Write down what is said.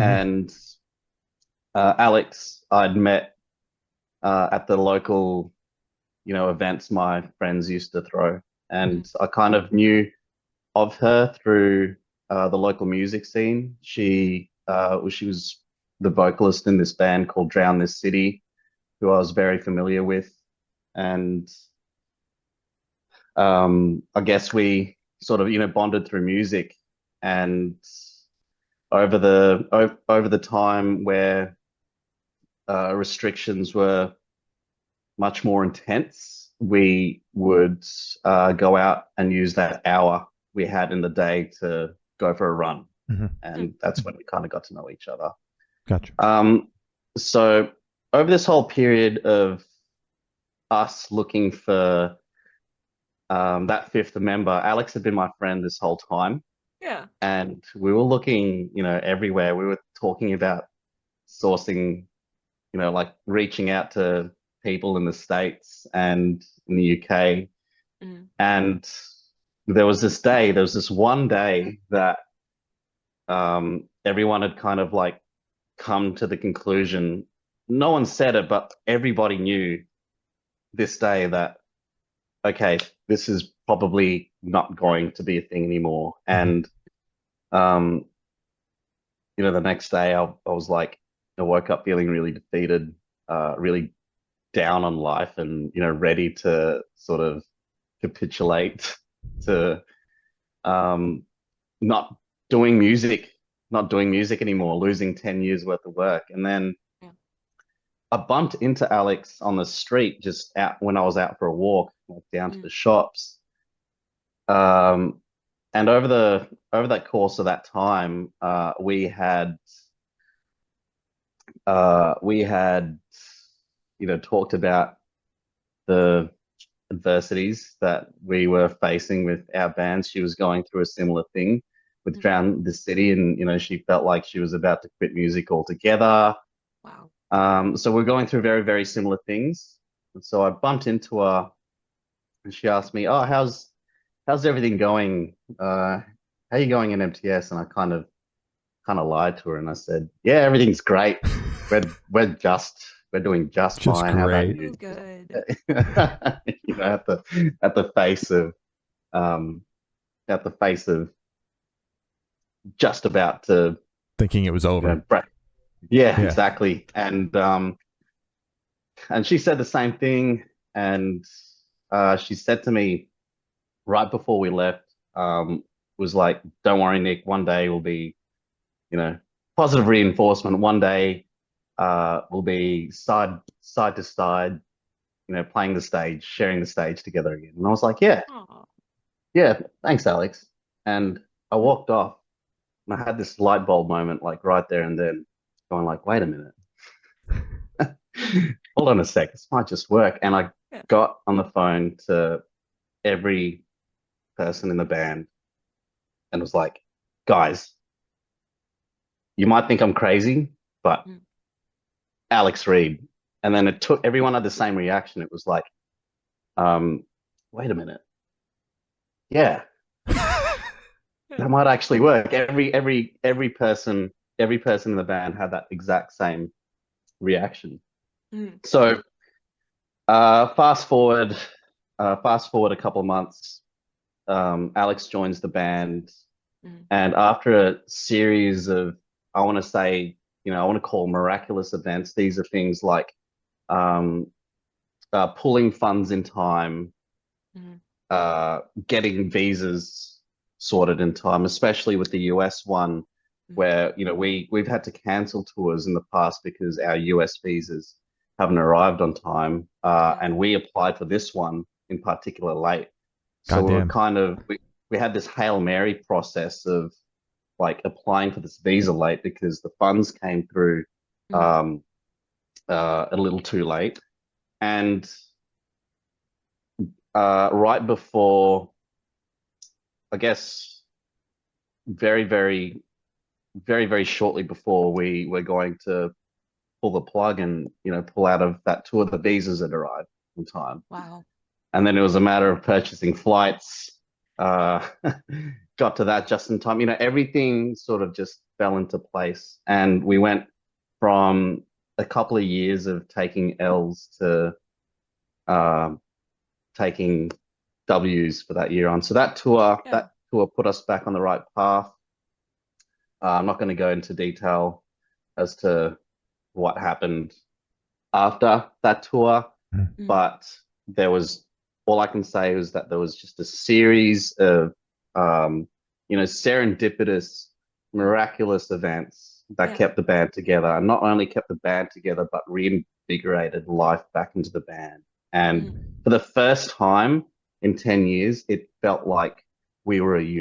Mhm. And Alex, I'd met at the local, events my friends used to throw, Mhm. and I kind of knew of her through the local music scene. She was the vocalist in this band called Drown This City, who I was very familiar with, and I guess we sort of bonded through music, and over the time where restrictions were much more intense, we would go out and use that hour we had in the day to go for a run. Mhm. And that's when we kind of got to know each other. Gotcha. Um, so over this whole period of us looking for that fifth member, Alex had been my friend this whole time. Yeah. And we were looking, everywhere. We were talking about sourcing, like reaching out to people in the States and in the UK. Mhm. And there was this one day that everyone had kind of like come to the conclusion. No one said it, but everybody knew this day that, okay, this is probably not going to be a thing anymore. Mhm. And, um, the next day I was like, I woke up feeling really defeated, really down on life and, ready to sort of capitulate to um, not doing music, not doing music anymore, losing 10 years worth of work. And then Yeah. I bumped into Alex on the street just out when I was out for a walk, like down to Mhm. the shops. Um, and over that course of that time, we had talked about the adversities that we were facing with our bands. She was going through a similar thing with Mhm. Drown the City, and she felt like she was about to quit music altogether. Wow. So we're going through very, very similar things. And so I bumped into her, and she asked me, "Oh, how's everything going? How are you going in MTS?" And I kind of lied to her, and I said, "Yeah, everything's great. We're doing just Just fine. How about great. you?" Oh, good. At the face of um, at the face of just about to, Thinking it was over. break. Yeah, Yeah. exactly. And she said the same thing, and she said to me right before we left, was like, "Don't worry, Nick. One day will be, you know, positive reinforcement. One day, we'll be side to side, playing the stage, sharing the stage together again." And I was like, "Yeah, Oh. yeah, thanks, Alex." And I walked off, and I had this light bulb moment, like right there and then, going like, "Wait a minute, hold on a sec, this might just work." And I Yeah. got on the phone to every person in the band and was like, "Guys, you might think I'm crazy, but Mhm. Alex Reade." And then it took everyone had the same reaction. It was like, um, "Wait a minute, yeah, Yeah. that might actually work." Every person in the band had that exact same reaction. Mhm. So uh, fast forward, fast forward a couple of months. Alex joins the band, Mhm. and after a series of, I want to say, I want to call miraculous events. These are things like um, pulling funds in time, Mhm. getting visas sorted in time, especially with the US one, Mhm. where we've had to cancel tours in the past because our US visas haven't arrived on time, Yeah. and we applied for this one in particular late. So we were Goddamn. kind of we had this Hail Mary process of like applying for this visa late because the funds came through Mhm. um, a little too late, and right before, I guess, very, very, very, very shortly before we were going to pull the plug and pull out of that tour, the visas had arrived in time, Wow. and then it was a matter of purchasing flights. Uh, got to that just in time. Everything sort of just fell into place, and we went from a couple of years of taking L's to taking W's for that year on. So that Yeah. tour put us back on the right path. I'm not going to go into detail as to what happened after that tour, Mm. but there was all I can say was that there was just a series of serendipitous, miraculous events that Yeah. kept the band together, and not only kept the band together, but reinvigorated life back into the band. And Mm. for the first time in 10 years, it felt like we were a unit.